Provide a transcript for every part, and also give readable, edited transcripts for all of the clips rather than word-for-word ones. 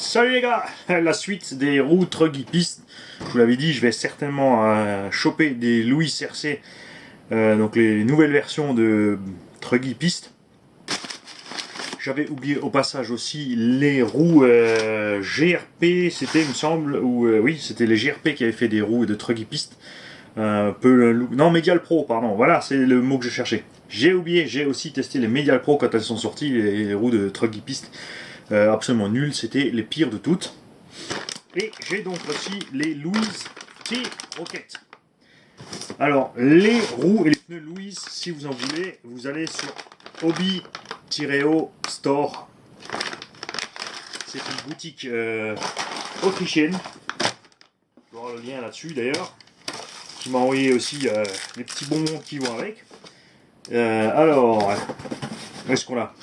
Salut les gars, la suite des roues Truggy Piste. Je vous l'avais dit, je vais certainement choper des Louis RC, donc les nouvelles versions de Truggy Piste. J'avais oublié au passage aussi les roues GRP, c'était il me semble, ou oui, c'était les GRP qui avaient fait des roues de Truggy Piste. Un peu non, Medial Pro, pardon, voilà, c'est le mot que je cherchais. J'ai oublié, j'ai aussi testé les Medial Pro quand elles sont sorties, les roues de Truggy Piste. Absolument nul, c'était les pires de toutes. Et j'ai donc aussi les Louise T-Rocket. Alors, les roues et les pneus Louise, si vous en voulez, vous allez sur Hobby-O Store. C'est une boutique autrichienne. Je vais avoir le lien là-dessus d'ailleurs. Qui m'a envoyé aussi les petits bonbons qui vont avec. Alors, où est-ce qu'on l'a?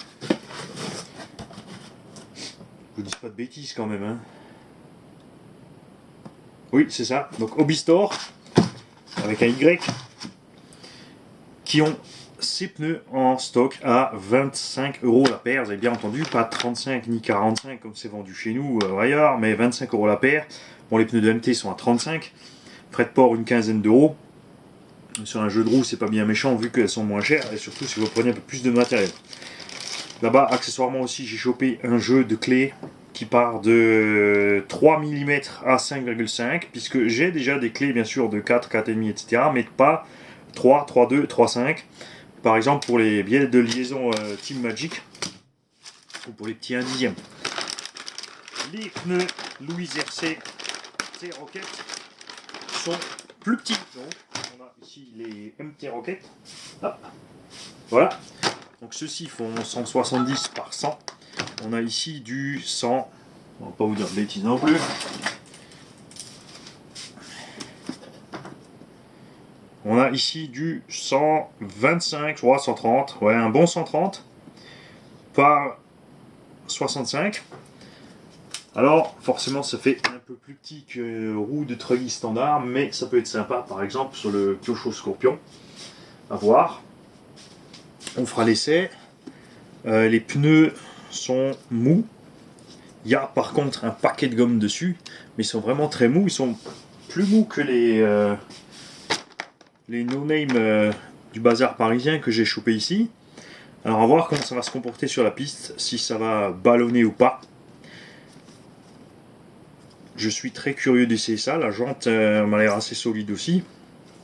Je vous dis pas de bêtises quand même, hein. Oui, c'est ça. Donc Hobby Store, avec un Y, qui ont ces pneus en stock à 25 € la paire. Vous avez bien entendu, pas 35 ni 45 comme c'est vendu chez nous ou ailleurs, mais 25 € la paire. Bon, les pneus de MT sont à 35. Frais de port une quinzaine d'euros. Sur un jeu de roue, c'est pas bien méchant vu qu'elles sont moins chères et surtout si vous prenez un peu plus de matériel. Là-bas, accessoirement aussi, j'ai chopé un jeu de clés qui part de 3 mm à 5,5 puisque j'ai déjà des clés bien sûr de 4, 4,5 etc. mais pas 3, 3,2, 3,5 par exemple pour les billets de liaison Team Magic ou pour les petits 1 dixième. Les pneus Louise RC T-Rocket sont plus petits, donc on a ici les MT Rocket. Hop. Voilà. Donc ceux-ci font 170 par 100. On a ici du 100. On va pas vous dire de bêtises non plus. On a ici du 125, je crois, 130. Ouais, un bon 130 par 65. Alors, forcément, ça fait un peu plus petit que roue de Truggy standard, mais ça peut être sympa, par exemple, sur le Kyosho Scorpion. À voir. On fera l'essai. Les pneus sont mous. Il y a par contre un paquet de gomme dessus, mais ils sont vraiment très mous. Ils sont plus mous que les no-name du bazar parisien que j'ai chopé ici. Alors, on va voir comment ça va se comporter sur la piste, si ça va ballonner ou pas. Je suis très curieux d'essayer ça. La jante m'a l'air assez solide aussi.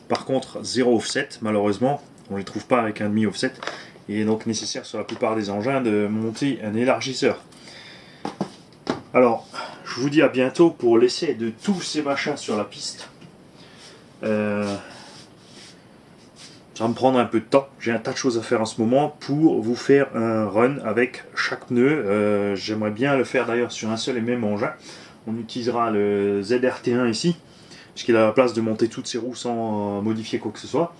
Par contre, 0 offset, malheureusement. On ne les trouve pas avec un demi-offset. Il est donc nécessaire sur la plupart des engins de monter un élargisseur. Alors, je vous dis à bientôt pour l'essai de tous ces machins sur la piste. Ça va me prendre un peu de temps. J'ai un tas de choses à faire en ce moment pour vous faire un run avec chaque pneu. J'aimerais bien le faire d'ailleurs sur un seul et même engin. On utilisera le ZRT1 ici, puisqu'il a la place de monter toutes ces roues sans modifier quoi que ce soit,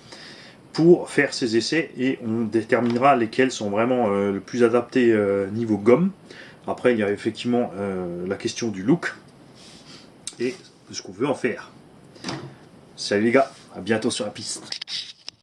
pour faire ces essais, et on déterminera lesquels sont vraiment le plus adaptés niveau gomme. Après, il y a effectivement la question du look, et de ce qu'on veut en faire. Salut les gars, à bientôt sur la piste.